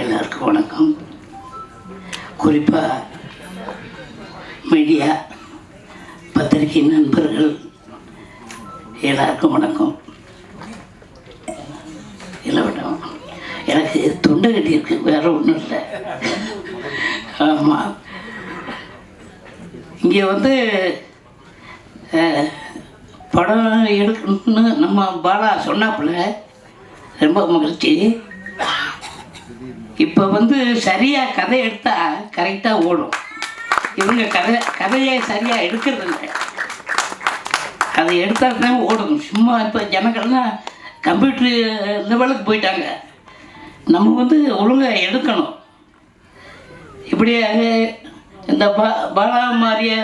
எல்லாருக்கும் வணக்கம். குறிப்பாக மீடியா பத்திரிகை நண்பர்கள் எல்லாருக்கும் வணக்கம். இல்லை மேடம், எனக்கு தொண்டை கட்டி இருக்கு, வேற ஒன்றும் இல்லை. ஆமாம், இங்கே வந்து படம் எடுக்கணும்னு நம்ம பாலா சொன்னாப்புல ரொம்ப மகிழ்ச்சி. இப்போ வந்து சரியாக கதை எடுத்தால் கரெக்டாக ஓடும். இவங்க கதையை சரியாக எடுக்கிறது இல்லை. அதை எடுத்தால் தான் ஓடும். சும்மா இப்போ ஜனங்கள்லாம் கம்ப்யூட்டர் லெவலுக்கு போயிட்டாங்க. நம்ம வந்து ஒழுங்காக எடுக்கணும். இப்படியே இந்த பாலா மாதிரிய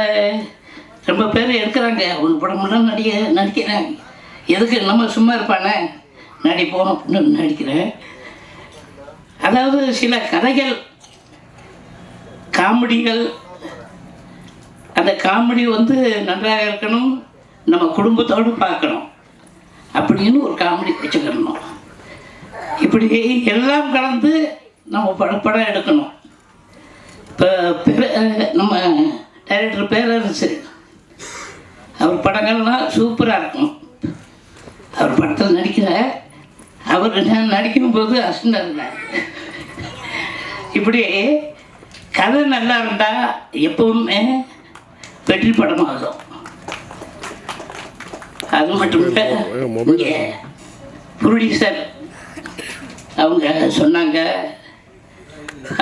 ரொம்ப பேர் எடுக்கிறாங்க. ஒரு படமெல்லாம் நடிக்கிறாங்க. எதுக்கு நம்ம சும்மா இருப்பானே, நடிப்போம் அப்படின்னு நடிக்கிறேன். அதாவது சில கதைகள், காமெடிகள், அந்த காமெடி வந்து நன்றாக இருக்கணும், நம்ம குடும்பத்தோடு பார்க்கணும் அப்படின்னு ஒரு காமெடி வச்சுக்கணும். இப்படி எல்லாம் கலந்து நம்ம படம் எடுக்கணும். இப்போ நம்ம டைரக்டர் பேரரசு, அவர் படங்கள்லாம் சூப்பராக இருக்கும். அவர் படத்தில் நடிக்கிற அவர் நான் நடிக்கும்போது அசண்டாக இருந்தார். இப்படி கதை நல்லா இருந்தால் எப்பவுமே வெற்றி படமாகும். அது மட்டும் இல்லை, இங்கே ப்ரொடியூசர் அவங்க சொன்னாங்க.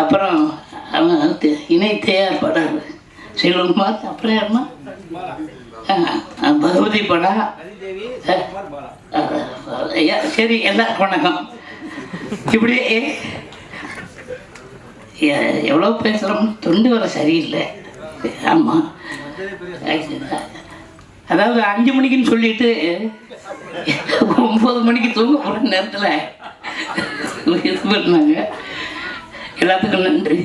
அப்புறம் அவங்க இணை தயாரிப்பாளர் செல்வகுமார், அப்புறம் யாருமா பகவதி படம். சரி, எல்லாருக்கும் வணக்கம். இப்படி எவ்வளோ பேசுகிறோம், தொண்டு வர சரியில்லை. ஆமாம், அதாவது 5 மணிக்குன்னு சொல்லிட்டு 9 மணிக்கு தூங்க போகிற நேரத்தில் இது பண்ணாங்க. எல்லாத்துக்கும் நன்றி.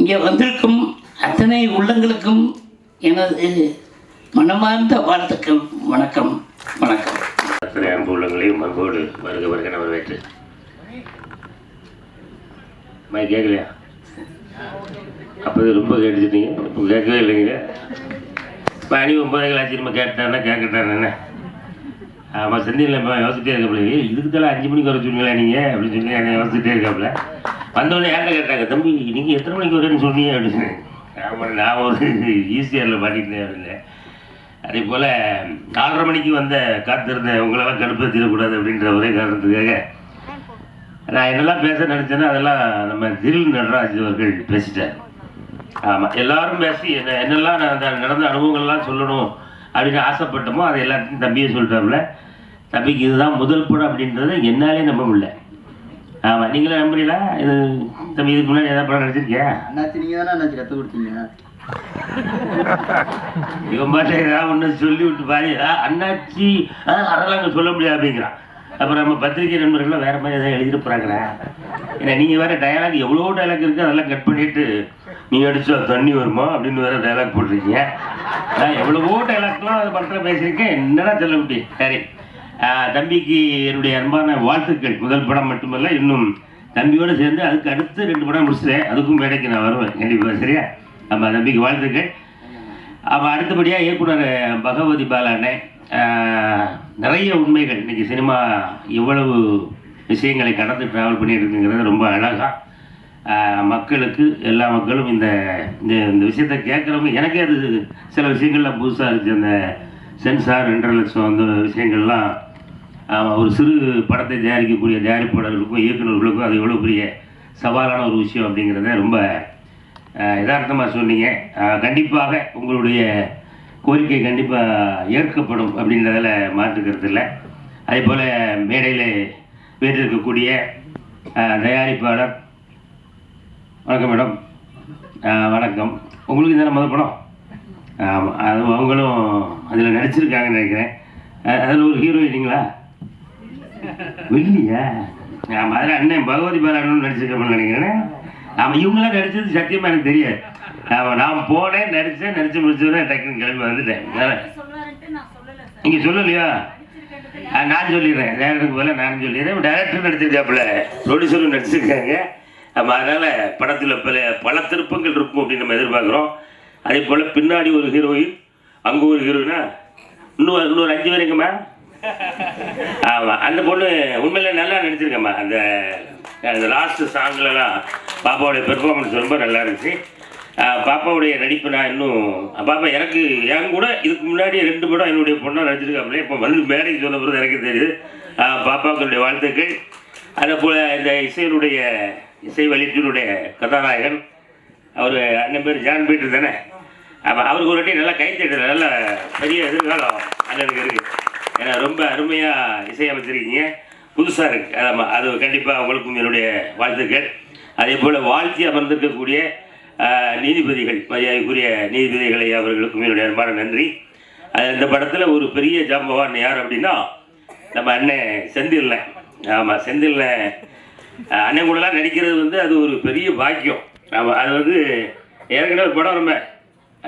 இங்கே வந்திருக்கும் அத்தனை உள்ளங்களுக்கும் எனது மனமார்ந்த வாழ்த்துக்கள். வணக்கம். வணக்கம். அத்தனை அன்பு உள்ளங்களையும் அன்போடு வருக வருக வரவேற்று. கேட்கலையா? அப்போ ரொம்ப கேட்டுச்சிட்டீங்க, இப்போ கேட்கவே இல்லைங்க. மணி 9 ஆச்சு, நம்ம கேட்டானே கேட்கட்டானே. ஆமாம், செந்தில் இப்போ யோசிச்சிட்டே இருக்காப்புல, இதுக்கு தலை 5 மணிக்கு வர சொன்னீங்களா நீங்கள் அப்படின்னு சொல்லி என்னை யோசிச்சுட்டே இருக்காப்புல. வந்தோடனே யார்கிட்ட கேட்டாங்க, தம்பி நீங்கள் எத்தனை மணிக்கு வரேன்னு சொன்னீங்க அப்படின்னு. ஆமாம், நான் ஒரு ஈஸியாரில் மாட்டிக்கிட்டேன் அப்படின்னு. அதே போல் 4:30 மணிக்கு வந்த காத்திருந்தேன், உங்களெல்லாம் கடுப்பேற்றிடக்கூடாது அப்படின்ற ஒரே காரணத்துக்காக நான் என்னெல்லாம் பேச நினச்சேன்னா அதெல்லாம் நம்ம தில் நடராஜ் அவர்கள் பேசிட்டார். ஆமாம், எல்லாரும் பேசி என்னெல்லாம் நான் அந்த நடந்த அனுபவங்கள்லாம் சொல்லணும் அப்படின்னு ஆசைப்பட்டோமோ அதை எல்லாத்தையும் தம்பியை சொல்லிட்டாப்புல. தம்பிக்கு இதுதான் முதல் படம் அப்படின்றத என்னாலே நம்ப முடியல. ஆமாம், நீங்களே நம்புறீங்களா? இது தம்பி இதுக்கு முன்னாடி ஏதாவது படம் நடிச்சிருக்கியா? அண்ணாச்சி நீங்கள் தானே அண்ணாச்சி கற்றுக் கொடுத்தீங்க. இவன் பாட்டு ஏதாவது ஒன்று சொல்லி விட்டு பாரு, அண்ணாச்சி அதெல்லாம் அங்கே சொல்ல முடியாது அப்படிங்கிறான். அப்புறம் நம்ம பத்திரிகை நண்பர்கள்லாம் வேறு மாதிரி எதாவது எழுதிட்டு போகிறாங்களே. ஏன்னா நீங்கள் வேறு டயலாக் எவ்வளோ டைலாக் இருக்குது, அதெல்லாம் கட் பண்ணிவிட்டு நீங்கள் அடிச்சா தண்ணி வருமா அப்படின்னு வேறு டைலாக் போட்டிருக்கீங்க. எவ்வளவோ டைலாக்லாம் அதை பண்ணுற பேசியிருக்கேன், என்னடா சொல்ல முடி. சரி, தம்பிக்கு என்னுடைய அன்பான வாழ்த்துக்கள். முதல் படம் மட்டுமல்ல, இன்னும் தம்பியோடு சேர்ந்து அதுக்கு அடுத்து 2 படம் முடிச்சுட்டேன். அதுக்கும் வேலைக்கு நான் வருவேன் கண்டிப்பாக. சரியா? நம்ம தம்பிக்கு வாழ்த்துக்கள். அப்போ அடுத்தபடியாக இயக்குனர் பகவதி பாலாண்ணே, நிறைய உண்மைகள் இன்றைக்கி சினிமா எவ்வளவு விஷயங்களை கடந்து ட்ராவல் பண்ணிட்டு இருக்குங்கிறது ரொம்ப அழகாக மக்களுக்கு, எல்லா மக்களும் இந்த இந்த விஷயத்தை கேட்குறவங்க, எனக்கே அது சில விஷயங்கள்லாம் புதுசாக இருந்துச்சு. அந்த சென்சார் 2.5 லட்சம் அந்த விஷயங்கள்லாம் ஒரு சிறு படத்தை தயாரிக்கக்கூடிய தயாரிப்பாளர்களுக்கும் இயக்குநர்களுக்கும் அது எவ்வளோ பெரிய சவாலான ஒரு விஷயம் அப்படிங்கிறத ரொம்ப யதார்த்தமாக சொன்னீங்க. கண்டிப்பாக உங்களுடைய கோரிக்கை கண்டிப்பாக ஏற்கப்படும் அப்படின்றதில் மாற்றுக்கிறது இல்லை. அதே போல் மேடையில் வீட்டிருக்கக்கூடிய தயாரிப்பாளர், வணக்கம் மேடம். வணக்கம். உங்களுக்கு இந்த முதல் படம்? ஆமாம், அது அவங்களும் அதில் நடிச்சிருக்காங்கன்னு நினைக்கிறேன். அதில் ஒரு ஹீரோயினிங்களா? வெள்ளியா? ஆமாம், அதில் அண்ணன் பகவதி பாலான்னு நடிச்சிருக்கோம்னு நினைக்கிறேன். ஆமாம், இவங்களாம் நடித்தது சத்தியமாக எனக்கு தெரியாது. ஆமாம், நான் போனேன், நடித்து முடிச்சோடனே டக்குன்னு கிளம்பி வந்துட்டேன். நீங்கள் சொல்லலையா? நான் சொல்லிடுறேன், டேரக்டருக்கு போல நான் சொல்லிடுறேன். டேரக்டர் நடிச்சிருக்காப்புல, ப்ரொடியூசரும் நடிச்சிருக்காங்க. நம்ம அதனால் படத்தில் பல திருப்பங்கள் இருக்கும் அப்படின்னு நம்ம எதிர்பார்க்குறோம். அதே போல் பின்னாடி ஒரு ஹீரோயின், அங்கே ஒரு ஹீரோயினா, இன்னொரு 5 பேர் எங்கம்மா? ஆமாம், அந்த பொண்ணு உண்மையில நல்லா நடிச்சிருக்கம்மா. அந்த லாஸ்ட்டு சாங்லலாம் பாப்பாவுடைய பெர்ஃபார்மன்ஸ் ரொம்ப நல்லா இருந்துச்சு. பாப்பாவுடைய நடிப்பு நான் இன்னும் பாப்பா எனக்கு என் கூட இதுக்கு முன்னாடி 2 படம் என்னுடைய பொண்ணாக நடிச்சிருக்காங்களே. இப்போ வந்து மேடைக்கு சொல்ல போகிறது எனக்கு தெரியுது. பாப்பாவுடைய வாழ்த்துக்கள். அதே போல் இந்த இசை வெளியீட்டினுடைய கதாநாயகன் அவர் அண்ணன் பேர் ஜான் பீட்டர் தானே. அவருக்கு ஒரு வாட்டி நல்லா கைத்தட்டு, நல்ல பெரிய எதிர்காலம் அண்ணனுக்கு இருக்குது. ஏன்னா ரொம்ப அருமையாக இசையமைச்சிருக்கீங்க, புதுசாக இருக்குது. ஆமாம், அது கண்டிப்பாக அவங்களுக்கும் என்னுடைய வாழ்த்துக்கள். அதே போல் வாழ்த்தி அமர்ந்திருக்கக்கூடிய நீதிபதிகள், மரியாதைக்குரிய நீதிபதிகளை அவர்களுக்கும் என்னுடைய அன்பான நன்றி. இந்த படத்தில் ஒரு பெரிய ஜாம்பவான் யார் அப்படின்னா நம்ம அண்ணன் செந்தில்ல. ஆமாம், செந்தில்ல அண்ணன் கூடலாம் நடிக்கிறது வந்து அது ஒரு பெரிய பாக்கியம். ஆமாம், அது வந்து ஏற்கனவே ஒரு படம் ரொம்ப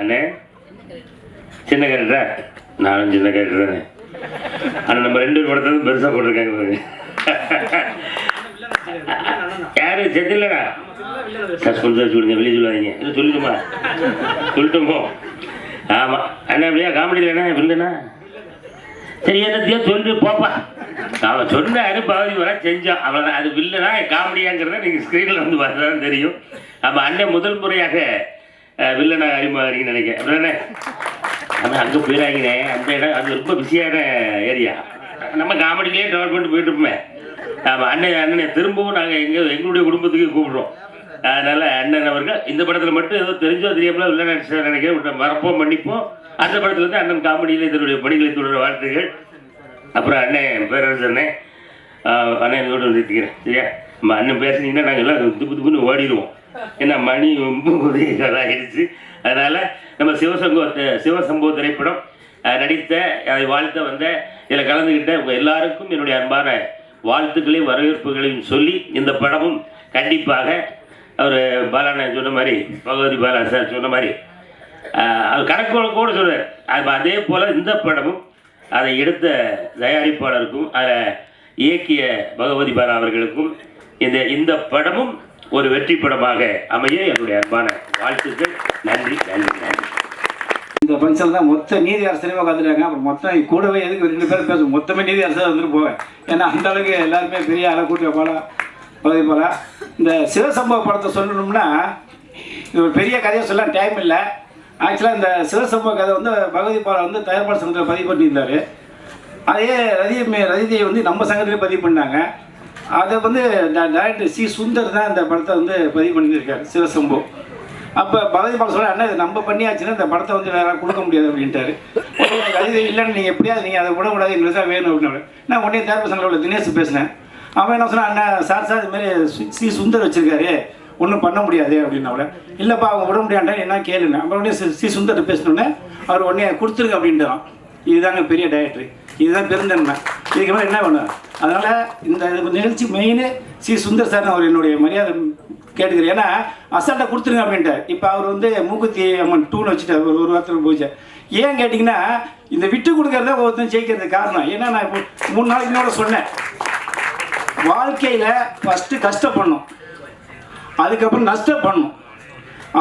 அண்ணே சின்ன கேரக்டரா, நானும் சின்ன கேரக்டர் தானே. ஆனால் நம்ம 2 படத்தை தான் பெருசாக போட்டிருக்காங்க. யாரு செந்தில்லடா? சஸ்பென்ஸ் சொல்லுங்க, வெளியே சொல்லாதீங்க. இது சொல்லிட்டுமா? சொல்லிட்டோமோ? ஆமாம் அண்ணா, அப்படியா காமெடியில் என்ன இல்லைண்ணா? சரி, என்னத்தையோ சொல்லிட்டு போப்பா. அவன் சொன்னாரு, பகுதி வர செஞ்சான், அவ்வளோதான். அது இல்லைனா காமெடியாங்கிறத நீங்கள் ஸ்க்ரீனில் வந்து வரதான் தெரியும். ஆமாம், அண்ணன் முதல் முறையாக வில்லனா அறிமுகம்னு நினைக்கிறேன், அப்படிதானே? ஆனால் அங்கே போயிடாங்கண்ணே, அந்த இடம் அது ரொம்ப பிஸியான ஏரியா. நம்ம காமெடியிலே டெவலப் பண்ணிட்டு போயிட்டுருப்போமே. ஆமாம், அண்ணனை திரும்பவும் நாங்கள் எங்களுடைய குடும்பத்துக்கு கூப்பிடுறோம். அதனால் அண்ணன் அவர்கள் இந்த படத்தில் மட்டும் ஏதோ தெரிஞ்சோ தெரியாமல் வில்லன் நடிச்சார் நினைக்கிறேன். மறப்போம் மன்னிப்போம். அந்த படத்தில் வந்து அண்ணன் காமெடியில் இதனுடைய பணிகளை தொடர வாழ்த்துகள். அப்புறம் அண்ணன் பேரரசு அண்ணன் இதோடு நிறுத்திக்கிறேன், சரியா? நம்ம அண்ணன் பேசுனீங்கன்னா நாங்கள் எல்லாம் துப்புன்னு ஓடிடுவோம். ஏன்னா மணி 9 ஆகிடுச்சு. அதனால் நம்ம சிவசம்போ திரைப்படம் நடித்த, அதை வாழ்த்த வந்த, இதில் கலந்துக்கிட்ட உங்கள் எல்லாருக்கும் என்னுடைய அன்பான வாழ்த்துக்களையும் வரவேற்புகளையும் சொல்லி, இந்த படமும் கண்டிப்பாக அவர் பாலாண்ணன் சொன்ன மாதிரி, பகவதி பாலா சார் சொன்ன மாதிரி அவர் கணக்கோட கூட சொல்கிறார். அதே போல் இந்த படமும் அதை எடுத்த தயாரிப்பாளருக்கும் அதை இயக்கிய பகவதி பாலா அவர்களுக்கும் இந்த படமும் ஒரு வெற்றி படமாக அமைய என்னுடைய அன்பான வாழ்த்துக்கள். நன்றி நன்றி நன்றி. இந்த ஃபங்க்ஷன் தான் மொத்த நீதி அரசனையும் உட்காந்துருக்காங்க. அப்புறம் மொத்தம் கூடவே எதுக்கு 2 பேர் பேசும், மொத்தமே நீதி அரசாக வந்துட்டு போவேன். ஏன்னா அந்த அளவுக்கு எல்லாருமே பெரிய அளவு கூட்டிய போல பகுதி போல. இந்த சிவசம்பவ படத்தை சொல்லணும்னா இது ஒரு பெரிய கதையை சொல்ல டைம் இல்லை. ஆக்சுவலாக இந்த சிவசம்பவ கதை வந்து பகவதி பாலா வந்து தயாரிப்பாளர் சங்கத்தில் பதிவு பண்ணியிருந்தார். அதே ரதியை வந்து நம்ம சங்கத்திலே பதிவு பண்ணாங்க. அதை வந்து டைரக்டர் சி சுந்தர் தான் இந்த படத்தை வந்து பதிவு பண்ணியிருக்காரு, சிவசம்போ. அப்போ பகவதி பாலா சொல்ல, அண்ணா இது நம்ம பண்ணியாச்சுன்னா இந்த படத்தை வந்து வேற கொடுக்க முடியாது அப்படின்ட்டாரு. ரதி இல்லைன்னு நீங்கள் எப்படியாவது நீங்கள் அதை விடக்கூடாது, எங்களுக்கு தான் வேணும் அப்படின்னு. நான் உடனே தயாரிப்பு சங்கத்தில் உள்ள தினேஷ் பேசினேன். அவன் என்ன சொன்னான், அண்ணா சார் இதுமாரி சி சுந்தர் வச்சுருக்காரு, ஒன்றும் பண்ண முடியாது அப்படின்னோட. இல்லைப்பா அவங்க விட முடியாண்டா என்ன கேளுங்க. அப்புறம் உடனே சி சுந்தர் பேசினோடனே அவர் உடனே கொடுத்துருங்க அப்படின்ட்டான். இதுதாங்க பெரிய டைரக்டர், இதுதான் பெருந்தன்மை. இதுக்கு மேலே என்ன வேணும்? அதனால் இந்த நிகழ்ச்சி மெயினு சி சுந்தர் சார் அவர் என்னுடைய மரியாதை கேட்டுக்கிறேன். ஏன்னா அசால்ட்டாக கொடுத்துருங்க அப்படின்ட்டார். இப்போ அவர் வந்து மூக்குத்தி அம்மன் 2 வச்சுட்டார் ஒரு வாரத்தில் போச்சு. ஏன் கேட்டிங்கன்னா இந்த விட்டு கொடுக்கறத ஒருத்தன் ஜெயிக்கிறதுக்கு காரணம். ஏன்னா நான் இப்போ 3 நாளைக்கு முன்னோட சொன்னேன், வாழ்க்கையில் ஃபஸ்ட்டு கஷ்டப்படணும், அதுக்கப்புறம் நஷ்டப்படணும்,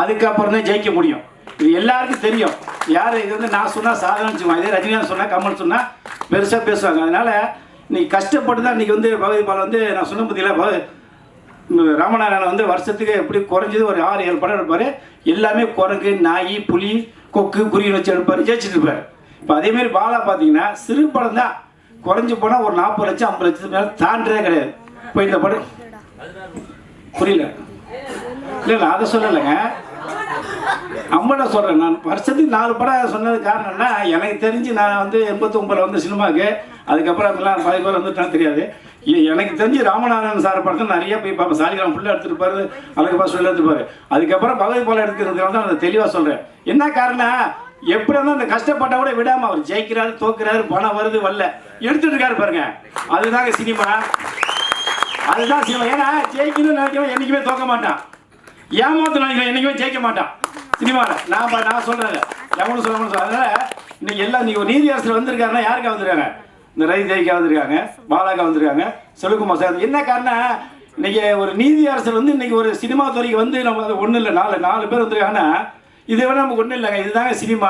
அதுக்கப்புறம் தான் ஜெயிக்க முடியும். இது எல்லாருக்கும் தெரியும். யார் இது வந்து நான் சொன்னால் சாதனை வச்சுக்குவாங்க, இதே ரஜினிகாந்த் சொன்னால் கமல் சொன்னால் பெருசாக பேசுவாங்க. அதனால் இன்றைக்கி கஷ்டப்பட்டு தான் இன்றைக்கி வந்து பகவதி பாலா வந்து நான் சொன்ன பற்றியில் ராமநாராயணன் வந்து வருஷத்துக்கு எப்படி குறைஞ்சது ஒரு 6-7 படம் எடுப்பார். எல்லாமே குரங்கு, நாய், புலி, கொக்கு, குருவியை வச்சு எடுப்பார், ஜெயிச்சுட்டு இருப்பார். இப்போ அதேமாரி பாலா பார்த்தீங்கன்னா சிறு படம் தான், குறைஞ்சி போனால் ஒரு 40 லட்சம் 50 லட்சத்துக்கு மேலே தாண்டதே கிடையாது. இப்போ இந்த படம் புரியல இல்லை அதை சொல்லலைங்க, அம்மனை சொல்கிறேன். நான் வருஷத்துக்கு 4 படம் சொன்னது காரணம்னா எனக்கு தெரிஞ்சு நான் வந்து 89 வந்து சினிமாவுக்கு, அதுக்கப்புறம் எல்லாம் 10 பேர் வந்துட்டான் தெரியாது. எனக்கு தெரிஞ்சு ராமநாதன் சார் படத்தில் நிறைய போய் பார்ப்பேன். சாலிகிராம் ஃபுல்லாக எடுத்துருப்பாரு, அழகப்பா சொல்லி எடுத்துருப்பாரு. அதுக்கப்புறம் பகவதி பாலா எடுத்துக்கிறதுனால தான் அதை தெளிவாக சொல்கிறேன். என்ன காரணம், எப்படி இருந்தால் அந்த கஷ்டப்பட்ட கூட விடாமல் அவர் ஜெயிக்கிறாரு, தோக்குறாரு, பணம் வருது வரல எடுத்துட்டு இருக்காரு பாருங்க. அதுதாங்க சினிமா, அதுதான் சினிமா. ஏன்னா ஜெயிக்கணும்னு நினைக்கிறவன் என்றைக்குமே தோக்க மாட்டான், ஏமாத்து நினைக்கிறவன் என்றைக்குமே ஜெயிக்க மாட்டான் சினிமாவில். நான் சொல்கிறேன், எவனும் சொல்ல. அதனால் இன்னைக்கு எல்லாம் நீங்கள் ஒரு நீதி அரசு வந்திருக்காருன்னா யாருக்கா வந்துருக்காங்க? இந்த ரவி தேவிக்கா வந்திருக்காங்க, பாலாக்கா வந்திருக்காங்க, செல்வகுமார் சார். என்ன காரணம், இன்னைக்கு ஒரு நீதி அரசர் வந்து இன்னைக்கு ஒரு சினிமா துறைக்கு வந்து நம்ம அது ஒன்றும் இல்லை, நாலு பேர் வந்திருக்காங்கன்னா இதை விட நமக்கு ஒன்றும் இல்லைங்க. இதுதாங்க சினிமா.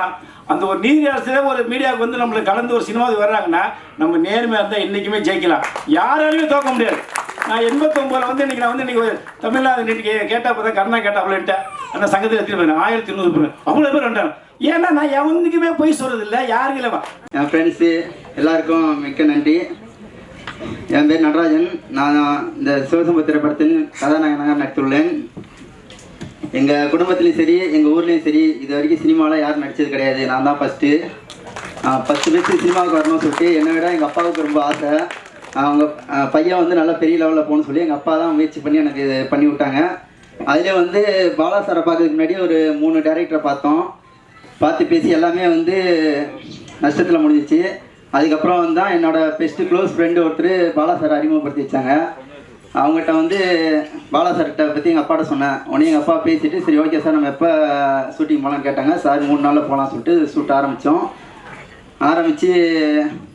அந்த ஒரு நீதி அரசரே ஒரு மீடியாவுக்கு வந்து நம்மளுக்கு கலந்து ஒரு சினிமாவுக்கு வர்றாங்கன்னா நம்ம நேர்மையாக இருந்தால் என்றைக்குமே ஜெயிக்கலாம், யாராலையுமே தோக்க முடியாது. நான் 89 வந்து இன்னைக்கு நான் வந்து இன்னைக்கு தமிழ்நாடு இன்னைக்கு கேட்டால் பார்த்தா கருணா கேட்டாப்லன்ட்டேன் அந்த சங்கத்தில் எடுத்துகிட்டு போயிருந்தேன். 1200 பேர் அவ்வளோ பேர் வந்தாங்க. ஏன்னா நான் எவனுக்குமே போய் சொல்கிறதில்லை, யாருக்கு இல்லைவா. என் ஃப்ரெண்ட்ஸு எல்லாருக்கும் மிக்க நன்றி. என் பேர் நடராஜன். நான் இந்த சிவசமுத்திர படத்தின் கதாநாயகனாக நடித்துள்ளேன். எங்கள் குடும்பத்துலேயும் சரி எங்கள் ஊர்லேயும் சரி இது வரைக்கும் சினிமாவில் யாரும் நடித்தது கிடையாது. நான் தான் ஃபஸ்ட்டு பேர் சினிமாவுக்கு வரணும்னு சொல்லிட்டு என்னை விட எங்கள் அப்பாவுக்கு ரொம்ப ஆசை. அவங்க பையன் வந்து நல்லா பெரிய லெவலில் போகணும்னு சொல்லி எங்கள் அப்பா தான் முயற்சி பண்ணி எனக்கு பண்ணி விட்டாங்க. அதிலே வந்து பாலா சாரை பார்க்கறதுக்கு முன்னாடி ஒரு 3 டைரக்டரை பார்த்து பேசி எல்லாமே வந்து நஷ்டத்தில் முடிஞ்சிச்சு. அதுக்கப்புறம் தான் என்னோடய பெஸ்ட்டு க்ளோஸ் ஃப்ரெண்டு ஒருத்தர் பாலா சாரை அறிமுகப்படுத்தி வச்சாங்க. அவங்ககிட்ட வந்து பாலா சார்கிட்ட பற்றி எங்கள் அப்பாட்ட சொன்னேன். உடனே எங்கள் அப்பா பேசிவிட்டு சரி ஓகே சார் நம்ம எப்போ ஷூட்டிங் போகலான்னு கேட்டாங்க. சார் 3 நாளில் போகலான்னு சொல்லிட்டு ஷூட் ஆரம்பித்து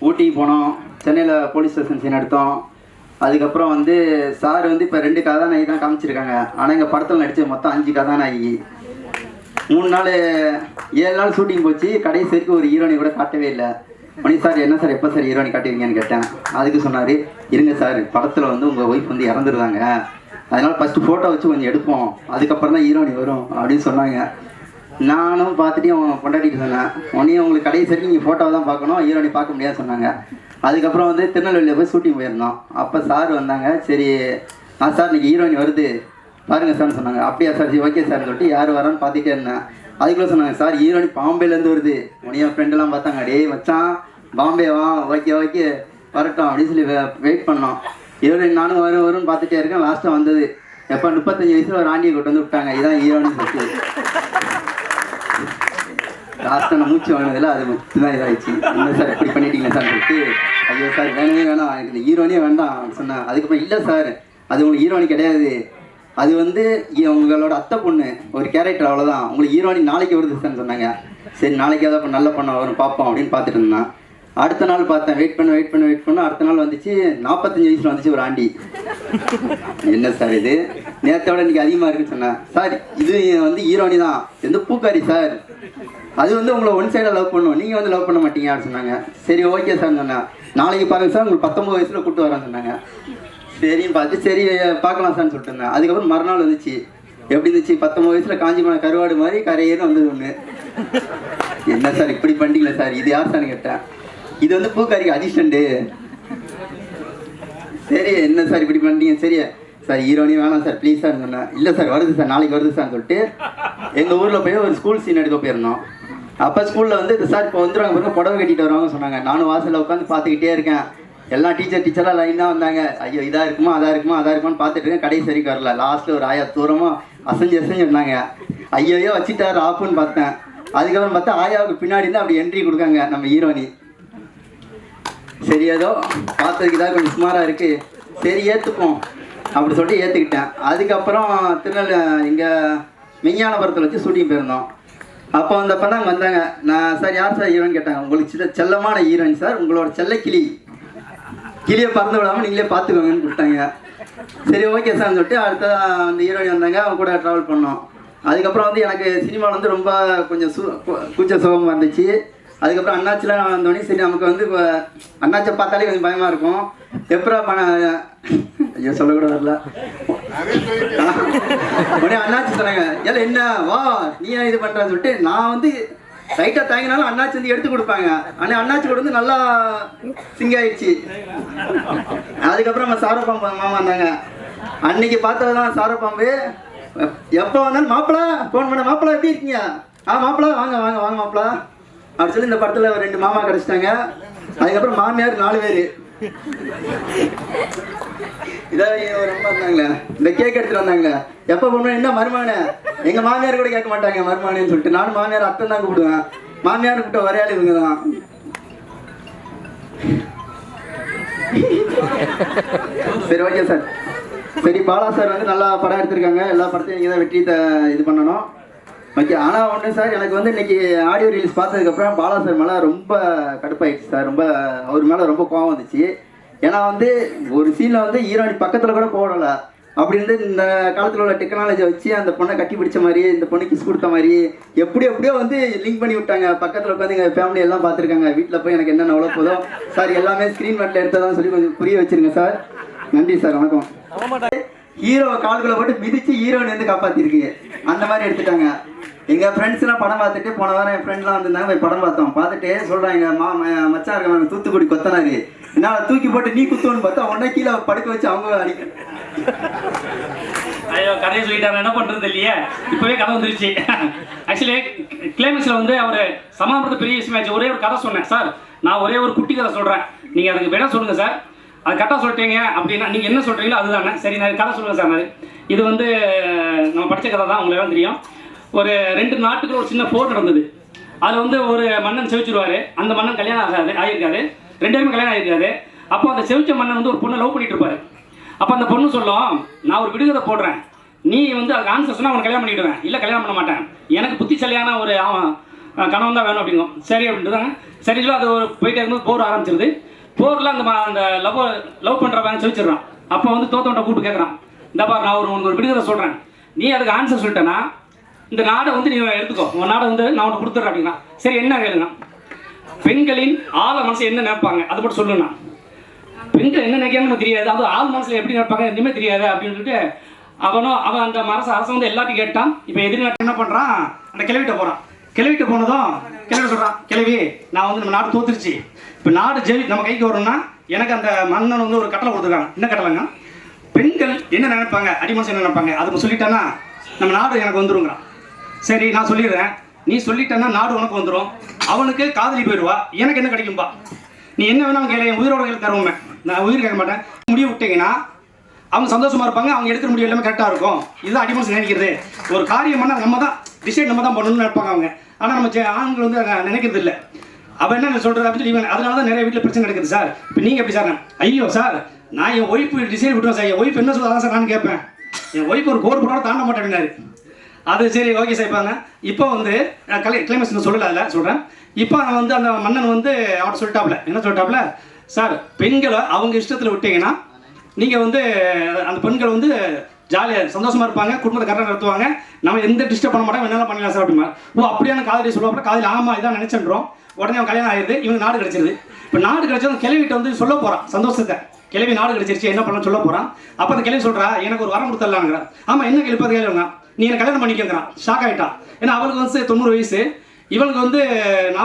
ஊட்டிக்கு போனோம். சென்னையில் போலீஸ் ஸ்டேஷன் சீன் எடுத்தோம். அதுக்கப்புறம் வந்து சார் வந்து இப்போ 2 கதாநாயகி தான் காமிச்சிருக்காங்க. ஆனால் எங்கள் படத்தில் நடித்த மொத்தம் 5 கதாநாயகி. 3 நாள் 7 நாள் ஷூட்டிங் போச்சு. கடைசி வரைக்கும் ஒரு ஹீரோனி கூட காட்டவே இல்லை. மணி சார் என்ன சார் எப்போ சார் ஹீரோனி காட்டுவீங்கன்னு கேட்டேன். அதுக்கு சொன்னார், இருங்க சார் படத்தில் வந்து உங்கள் ஒய்ஃப் வந்து இறந்துருந்தாங்க, அதனால் ஃபஸ்ட்டு ஃபோட்டோ வச்சு கொஞ்சம் எடுப்போம், அதுக்கப்புறம் தான் ஹீரோனி வரும் அப்படின்னு சொன்னாங்க. நானும் பார்த்துட்டு அவங்க கொண்டாடிட்டு சொன்னேன். உடனே உங்களுக்கு கடைசி வரைக்கும் நீங்கள் ஃபோட்டோவை தான் பார்க்கணும், ஹீரோனி பார்க்க முடியாது சொன்னாங்க. அதுக்கப்புறம் வந்து திருநெல்வேலியில் போய் ஷூட்டிங் போயிருந்தோம். அப்போ சார் வந்தாங்க. சரி சார் இன்னைக்கு ஹீரோயினி வருது பாருங்கள் சார்னு சொன்னாங்க. அப்படியா சார், சரி ஓகே சார்னு சொல்லிட்டு யார் வரான்னு பார்த்துட்டே இருந்தேன். அதுக்குள்ளே சொன்னாங்க சார் ஹீரோயினி பாம்பேலேருந்து வருது. உடனே என் ஃப்ரெண்டெல்லாம் பார்த்தாங்க, டேய் மச்சான் பாம்பேவா, ஓகே வரட்டும் அப்படின்னு சொல்லி வெயிட் பண்ணோம். ஹீரோயின் நானும் வரும்னு பார்த்துட்டே இருக்கேன். லாஸ்ட்டாக வந்தது எப்போ 35 வயசில் ஒரு ஆண்டியை கொண்டு வந்து விட்டாங்க. இதான் ஹீரோயின்னு சொல்லிட்டு லாஸ்ட்டாக நான் மூச்சு வாங்கினதில் அது தான் இதாகிடுச்சு. இல்லை சார் இப்படி பண்ணிட்டீங்க சார் சொல்லிட்டு, ஐயோ சார் வேணவே வேணாம் எனக்கு இந்த ஹீரோனியே வேண்டாம் சொன்னேன். அதுக்கப்புறம் இல்லை சார் அது உங்களுக்கு ஹீரோனி கிடையாது, அது வந்து உங்களோட அத்தை பொண்ணு ஒரு கேரக்டர், அவ்வளோதான், உங்களுக்கு ஹீரோனி நாளைக்கு வருது சார்னு சொன்னாங்க. சரி நாளைக்கு ஏதாவது நல்ல பண்ண வரும் பார்ப்போம் அப்படின்னு பார்த்துட்டு இருந்தேன். அடுத்த நாள் பார்த்தேன், வெயிட் பண்ண அடுத்த நாள் வந்துச்சு. 45 வயசில் வந்துச்சு ஒரு ஆண்டி. என்ன சார் இது நேரத்தோட இன்னைக்கு அதிகமாக இருக்குன்னு சொன்னேன். சார் இது வந்து ஹீரோனி தான், எந்த பூக்காரி சார், அது வந்து உங்களை ஒன் சைடாக லவ் பண்ணும், நீங்கள் வந்து லவ் பண்ண மாட்டீங்க அப்படின்னு சொன்னாங்க. சரி ஓகே சார் சொன்னேன். நாளைக்கு பாருங்கள் சார் உங்களுக்கு 19 வயசில் கூப்பிட்டு வரேன்னு சொன்னாங்க. சரின்னு பார்த்து சரி பார்க்கலாம் சார்னு சொல்லிட்டு இருந்தேன். அதுக்கப்புறம் மறுநாள் வந்துச்சு. எப்படி இருந்துச்சு, 19 வயசில் காஞ்சி போன கருவாடு மாதிரி கரையேன்னு வந்தது ஒன்று. என்ன சார் இப்படி பண்ணிட்டீங்களா சார், இது யார் சார்னு கேட்டேன். இது வந்து பூக்காரிக்கு அசிஸ்டண்ட்டு. சரி என்ன சார் இப்படி பண்ணிட்டீங்க, சரி சார் ஹீரோனி வேணாம் சார் ப்ளீஸ் சார் சொன்னேன். இல்லை சார் வருது சார் நாளைக்கு வருது சார்னு சொல்லிட்டு எங்கள் ஊரில் போய் ஒரு ஸ்கூல் சீன் எடுக்க போயிருந்தோம். அப்போ ஸ்கூலில் வந்து சார் இப்போ வந்துடுவாங்க பாருங்க புடவை கட்டிட்டு வருவாங்க சொன்னாங்க. நானும் வாசலில் உட்காந்து பார்த்துக்கிட்டே இருக்கேன். எல்லாம் டீச்சராக லைனாக வந்தாங்க. ஐயோ இதாக இருக்குமா இருக்குமான்னு பார்த்துட்டு இருக்கேன். கடைசி வரைக்கும் வரல. லாஸ்ட்டில் ஒரு ஆயா தூரமாக அசைஞ்சு இருந்தாங்க. ஐயோ வச்சுட்டாரு ஆப்புன்னு பார்த்தேன். அதுக்கப்புறம் பார்த்தா ஆயாவுக்கு பின்னாடி இருந்து அப்படி என்ட்ரி கொடுக்காங்க நம்ம ஹீரோனி. சரி ஏதோ பார்த்ததுக்கு இதாக கொஞ்சம் சுமாராக இருக்குது, சரி ஏற்றுப்போம் அப்படி சொல்லிட்டு ஏற்றுக்கிட்டேன். அதுக்கப்புறம் இங்கே மெய்ஞானபுரத்தில் வச்சு ஷூட்டிங் போயிருந்தோம். அப்போ வந்தப்போ தான் வந்தாங்க. நான் சார் யார் சார் ஹீரோன்னு கேட்டாங்க. உங்களுக்கு செல்லமான ஹீரோயின் சார், உங்களோட செல்ல கிளியை பறந்து விடாமல் நீங்களே பார்த்துக்கோங்கன்னு கொடுத்தாங்க. சரி ஓகே சார்னு சொல்லிட்டு அடுத்த அந்த ஹீரோயின் வந்தாங்க, அவங்க கூட ட்ராவல் பண்ணோம். அதுக்கப்புறம் வந்து எனக்கு சினிமாவில் வந்து ரொம்ப கொஞ்சம் கூச்ச சுகமாக இருந்துச்சு. அதுக்கப்புறம் அண்ணாச்சிலாம் வந்தோடனே சரி நமக்கு வந்து இப்போ அண்ணாச்சை பார்த்தாலே கொஞ்சம் பயமாக இருக்கும். எப்பரா ஐயோ சொல்லக்கூட வரல. உடனே அண்ணாச்சி சொன்னாங்க, ஏன்னா என்ன வா நீ ஏன் இது பண்ணுறான்னு சொல்லிட்டு நான் வந்து லைட்டாக தாங்கினாலும் அண்ணாச்சி வந்து எடுத்து கொடுப்பாங்க. ஆனால் அண்ணாச்சி கூட வந்து நல்லா சிங்க் ஆயிடுச்சு. அதுக்கப்புறம் நம்ம சாரப்பாம்பு மாமா வந்தாங்க. அன்னைக்கு பார்த்ததுதான் சாரப்பாம்பு. எப்போ வந்தாலும் மாப்பிள்ளை ஃபோன் பண்ண, மாப்பிள்ளை எப்படி இருக்கீங்க, மாப்பிள்ளை வாங்க மாப்பிள்ளை அப்படி சொல்லி இந்த படத்தில் 2 மாமா கிடச்சிட்டாங்க. அதுக்கப்புறம் மாமியார் 4 பேர். இதான் ரொம்ப இருந்தாங்களே இந்த கேக் எடுத்துட்டு வந்தாங்களே. எப்போ போனோம் என்ன மருமானே, எங்கள் மாமியார் கூட கேட்க மாட்டாங்க மருமானேன்னு சொல்லிட்டு. நானும் மாமியார் அத்தை தான் கூப்பிடுவேன். மாமியார் கூப்பிட்ட ஒரே ஆள் இவங்க தான். சரி ஓகே சார். சரி பாலா சார் வந்து நல்லா படம் எடுத்திருக்காங்க. எல்லா படத்தையும் நீங்கள் தான் வெற்றி இது பண்ணணும். ஓகே. ஆனால் ஒன்று சார், எனக்கு வந்து இன்னைக்கு ஆடியோ ரீல்ஸ் பார்த்ததுக்கப்புறம் பாலா சார் மேலே ரொம்ப கடுப்பாயிடுச்சு சார். ரொம்ப அவர் மேலே ரொம்ப கோவம் வந்துச்சு. ஏன்னா வந்து ஒரு சீனில் வந்து ஹீரோனி பக்கத்தில் கூட போடலை. அப்படி இருந்து இந்த காலத்தில் உள்ள டெக்னாலஜியை வச்சு அந்த பொண்ணை கட்டி பிடிச்ச மாதிரி, இந்த பொண்ணுக்கு கிஸ் கொடுத்த மாதிரி எப்படியோ வந்து லிங்க் பண்ணி விட்டாங்க. பக்கத்தில் உட்காந்து எங்கள் ஃபேமிலி எல்லாம் பார்த்துருக்காங்க. வீட்டில் போய் எனக்கு என்னென்ன அவ்வளோ போதும் சார், எல்லாமே ஸ்க்ரீன் மேட்டில் எடுத்ததான் சொல்லி கொஞ்சம் புரிய வச்சுருங்க சார். நன்றி சார், வணக்கம். ஹீரோ கால்குள்ளே போட்டு மிதித்து ஹீரோனி வந்து காப்பாற்றிருக்கு. அந்த மாதிரி எடுத்துட்டாங்க. எங்கள் ஃப்ரெண்ட்ஸ்லாம் படம் பார்த்துட்டு, போன வாரம் என் ஃப்ரெண்ட்லாம் வந்திருந்தாங்க, போய் படம் பார்த்தோம். பார்த்துட்டு சொல்கிறாங்க, மச்சான் இருக்க தூத்துக்குடி கொத்தனாரு என்ன தூக்கி போட்டு நீ குத்துவோன்னு பார்த்தா உடனே கீழே படுக்க வச்சு அவங்க அடிக்க. ஐயோ, கதையை சொல்லிட்டாங்க, என்ன பண்ணுறது இல்லையே. இப்போவே கதை வந்துருச்சு. ஆக்சுவலி கிளைமேக்ஸில் வந்து அவர் சமாளிக்கிறது பெரிய விஷயமாச்சு. ஒரே ஒரு கதை சொன்னேன் சார், நான் ஒரே ஒரு குட்டி கதை சொல்கிறேன், நீங்கள் அதுக்கு விட சொல்லுங்கள் சார். அது கரெக்டாக சொல்லிட்டீங்க அப்படின்னா நீங்கள் என்ன சொல்கிறீங்களோ அதுதானே. சரி, நான் கதை சொல்லுங்கள் சார். இது வந்து நம்ம படித்த கதை தான், உங்களுக்கு எல்லாம் தெரியும். ஒரு 2 நாட்டுக்குள்ள ஒரு சின்ன போர் நடந்தது. அதில் வந்து ஒரு மன்னன் செவிச்சிருவார். அந்த மன்னன் கல்யாணம் ஆகியிருக்காரு, 2 பேருமே கல்யாணம் ஆகியிருக்காரு. அப்போ அந்த செவிச்ச மன்னன் வந்து ஒரு பொண்ணை லவ் பண்ணிட்டு இருப்பாரு. அப்போ அந்த பொண்ணு சொல்லும், நான் ஒரு விடுகதை போடுறேன், நீ வந்து அதுக்கு ஆன்சர் சொன்னால் அவனை கல்யாணம் பண்ணிவிடுவேன், இல்லை கல்யாணம் பண்ண மாட்டேன், எனக்கு புத்திசாலியான ஒரு கணவன் தான் வேணும் அப்படிங்கும். சரி அப்படின்ட்டுதாங்க. சரி அது ஒரு போயிட்டே இருக்கும்போது போர் ஆரம்பிச்சிருது. போரில் அந்த லவ் பண்ணுறவன் செவிச்சிடுறான். அப்போ வந்து தோத்தவன்ட்ட கூப்பிட்டு கேட்குறான், இந்த பார் நான் ஒரு விடுகதை சொல்கிறேன், நீ அதுக்கு ஆன்சர் சொல்லிட்டேன்னா இந்த நாடை வந்து நீ எடுத்துக்கோ, உன் நாடை வந்து நான் உனக்கு கொடுத்துட்றேன் அப்படின்னா. சரி என்ன கேளுங்க, பெண்களின் ஆழ மனசு என்ன நினைப்பாங்க அதை மட்டும் சொல்லுண்ணா. பெண்கள் என்ன நினைக்கிறாங்கன்னு தெரியாது, அது ஆள் மனசில் எப்படி நினைப்பாங்க எதுவுமே தெரியாது அப்படின்னு சொல்லிட்டு அவன் அந்த அரசன் வந்து எல்லாத்தையும் கேட்டான். இப்போ எதிர்நாட்டு என்ன பண்ணுறான், அந்த கிளவிட்ட போகிறான். கிளவிட்டு போனதும் கிளவி சொல்கிறான், கிளவி நான் வந்து நம்ம நாடு தோத்துருச்சு, இப்போ நாடு நம்ம கைக்கு வரணும்னா எனக்கு அந்த மன்னன் வந்து ஒரு கட்டளை கொடுத்துருக்காங்க. என்ன கட்டளைங்க, பெண்கள் என்ன நினைப்பாங்க, அடிமனசு என்ன நினைப்பாங்க அதை சொல்லிட்டான்னா நம்ம நாடு எனக்கு வந்துருங்கிறான். சரி நான் சொல்லிடுறேன், நீ சொல்லிட்டேன்னா நாடு உனக்கு வந்துடும், அவனுக்கு காதலி போயிடுவா, எனக்கு என்ன கிடைக்கும்பா, நீ என்ன வேணாலும் கேளு, என் உயிரோட கேள்வி தருவோமே, நான் உயிர் கேட்க மாட்டேன். முடிவு விட்டீங்கன்னா அவங்க சந்தோஷமா இருப்பாங்க, அவங்க எடுக்கிற முடிவு எல்லாமே கரெக்டாக இருக்கும். இதுதான் அடிமனசு நினைக்கிறது. ஒரு காரியம் பண்ணால் நம்ம தான் டிசைட் நம்ம தான் பண்ணணும்னு நினைப்பாங்க அவங்க. ஆனால் நம்ம ஆண்கள் வந்து நினைக்கிறது இல்லை. அவன் என்ன சொல்கிறது அப்படின்னு சொல்லி, அதனால தான் நிறைய வீட்டில் பிரச்சனை நடக்குது சார். இப்போ நீங்கள் எப்படி சார், ஐயோ சார் நான் என் ஒய்ஃப் டிசைட் விட்டுருவேன் சார், என் ஒய்ஃப் என்ன சொல்லுவாங்க சார் நான் கேட்பேன், என் ஒய்ஃப் ஒரு கோர் போட்டாலும் தாண்ட மாட்டேன் அப்படின்னாரு. அது சரி ஓகே சார். இப்போ இப்போ வந்து கிளைமேக்ஸ் சொல்லலை, அதில் சொல்கிறேன். இப்போ வந்து அந்த மன்னன் வந்து அவர்கிட்ட சொல்லிட்டாப்புல, என்ன சொல்லிட்டாப்புல, சார் பெண்களை அவங்க இஷ்டத்தில் விட்டீங்கன்னா நீங்கள் வந்து அந்த பெண்கள் வந்து ஜாலியாக சந்தோஷமாக இருப்பாங்க, குடும்பத்தை கரெக்டாக நடத்துவாங்க, நம்ம எந்த டிஸ்டர்ப் பண்ண மாட்டோம், என்னெல்லாம் பண்ணலாம் சார் அப்படிமா. ஓ அப்படியான காதலி சொல்லுவாங்க. காதலி ஆமாம் இதான் நினச்சின்றோம். உடனே அவன் கல்யாணம் ஆகிடுது, இவங்க நாடு கிடச்சிருது. இப்போ நாடு கிடச்சதும் கிளவிட்ட வந்து சொல்ல போகிறான் சந்தோஷத்தை, கிளவி நாடு கிடச்சிருச்சு என்ன பண்ண சொல்ல போகிறான். அப்போ அந்த கிளவி சொல்கிறா, எனக்கு ஒரு வரம் கொடுத்துடலாங்கிறான். ஆமாம் என்ன கேள்வி கேளுங்க, நீ எனக்கு கல்யாணம் பண்ணிக்கங்கிறான். ஷாக் ஆகிட்டான். ஏன்னா அவளுக்கு வந்து 90 வயசு, இவளுக்கு வந்து